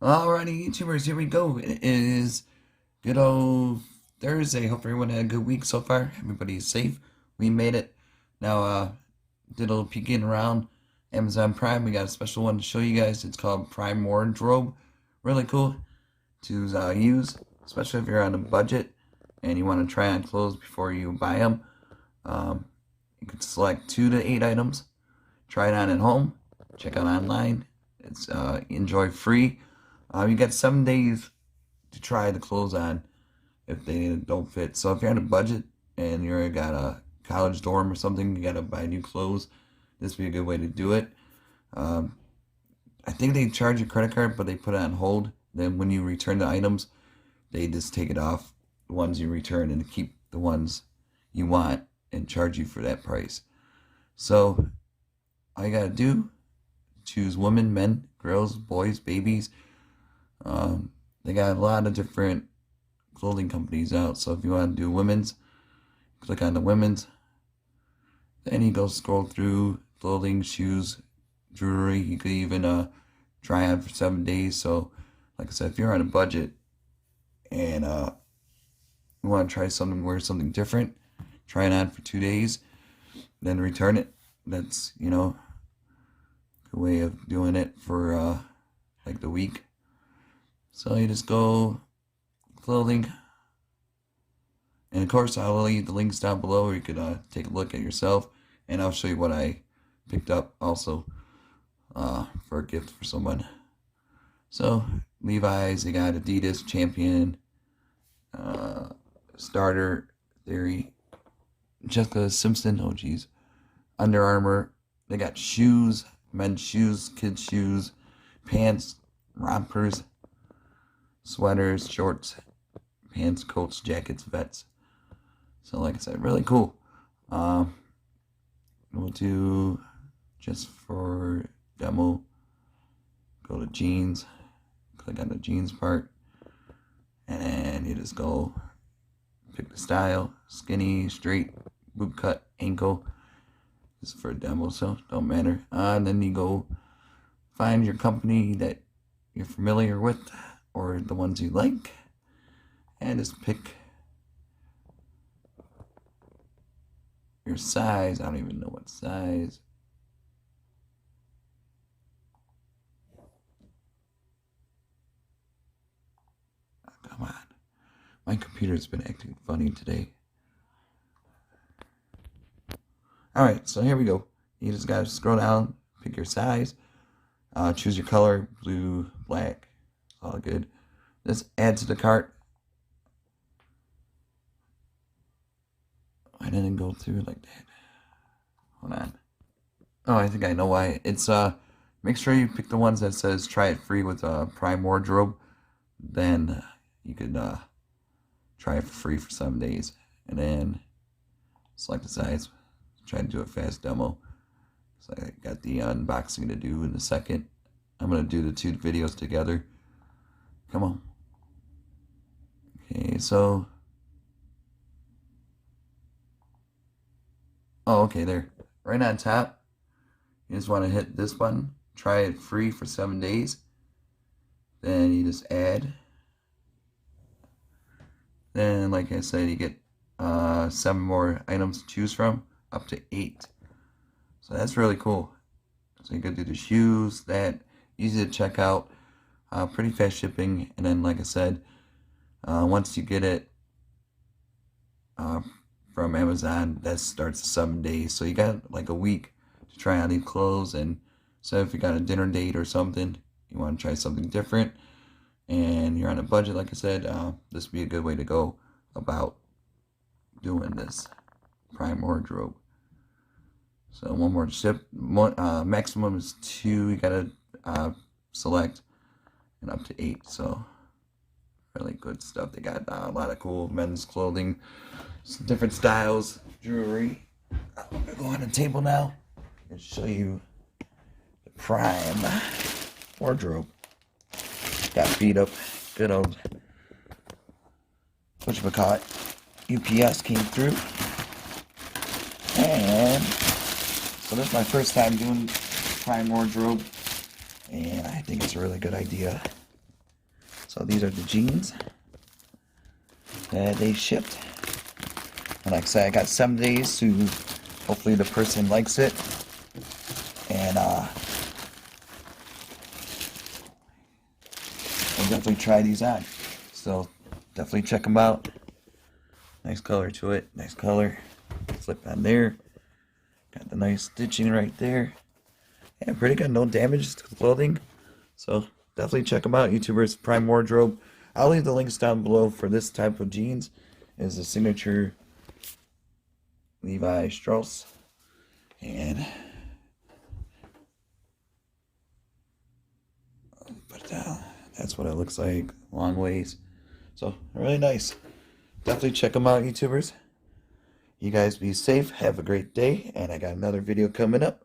Alrighty, YouTubers, here we go. It is good old Thursday. Hope everyone had a good week so far. Everybody's safe. We made it. Now, did a little peeking around Amazon Prime. We got a special one to show you guys. It's called Prime Wardrobe. Really cool to use, especially if you're on a budget and you want to try on clothes before you buy them. You can select 2 to 8 items. Try it on at home. Check out online. It's enjoy free. You get 7 days to try the clothes on if they don't fit. So if you're on a budget and you're got a college dorm or something, you gotta buy new clothes, this would be a good way to do it. I think they charge a credit card, but they put it on hold. Then when you return the items, they just take it off the ones you return and keep the ones you want and charge you for that price. So all you gotta do, choose women, men, girls, boys, babies. They got a lot of different clothing companies out. So if you want to do women's, click on the women's. Then you go scroll through clothing, shoes, jewelry. You could even try on for 7 days. So like I said, if you're on a budget and you want to try something, wear something different, try it on for 2 days, then return it. That's, a good way of doing it for like the week. So you just go clothing, and of course I'll leave the links down below where you could take a look at yourself, and I'll show you what I picked up also for a gift for someone. So Levi's, they got Adidas, Champion, Starter, Theory, Jessica Simpson, oh geez, Under Armour. They got shoes, men's shoes, kids shoes, pants, rompers, sweaters, shorts, pants, coats, jackets, vets. So like I said, really cool. We'll do, just for demo, go to jeans, click on the jeans part, and then you just go pick the style, skinny, straight, boot cut, ankle. This is for a demo, so don't matter. And then you go find your company that you're familiar with, or the ones you like, and just pick your size. I don't even know what size. Oh, come on. My computer's been acting funny today. Alright, so here we go. You just gotta scroll down, pick your size, choose your color, blue, black, all good. Just add to the cart. I didn't go through it like that. Hold on. Oh, I think I know why. It's make sure you pick the ones that says try it free with Prime Wardrobe. Then you could try it for free for 7 days, and then select the size. Try to do a fast demo. So I got the unboxing to do in a second. I'm gonna do the 2 videos together. Come on. Okay, so. Oh, okay, there. Right on top, you just want to hit this button. Try it free for 7 days. Then you just add. Then, like I said, you get 7 more items to choose from, up to 8. So that's really cool. So you can do the shoes, that, easy to check out, pretty fast shipping, and then like I said, once you get it from Amazon, that starts 7 days. So you got like a week to try on these clothes, and so if you got a dinner date or something, you want to try something different, and you're on a budget, like I said, this would be a good way to go about doing this Prime Wardrobe. So one more ship, maximum is 2, you gotta select, and up to 8, so really good stuff. They got a lot of cool men's clothing, some different styles, jewelry. I'm gonna go on the table now and show you the Prime Wardrobe. Got beat up, good old, whatchamacallit, UPS came through, and so this is my first time doing Prime Wardrobe, and I think it's a really good idea. So these are the jeans that they shipped. And like I said, I got 7 days to hopefully the person likes it. And I'll definitely try these on. So definitely check them out. Nice color to it. Nice color. Slip on there. Got the nice stitching right there. Yeah, pretty good. No damage to the clothing. So definitely check them out. YouTubers Prime Wardrobe. I'll leave the links down below for this type of jeans. Is the signature Levi Strauss. And put it down. That's what it looks like. Long ways. So really nice. Definitely check them out, YouTubers. You guys be safe. Have a great day. And I got another video coming up.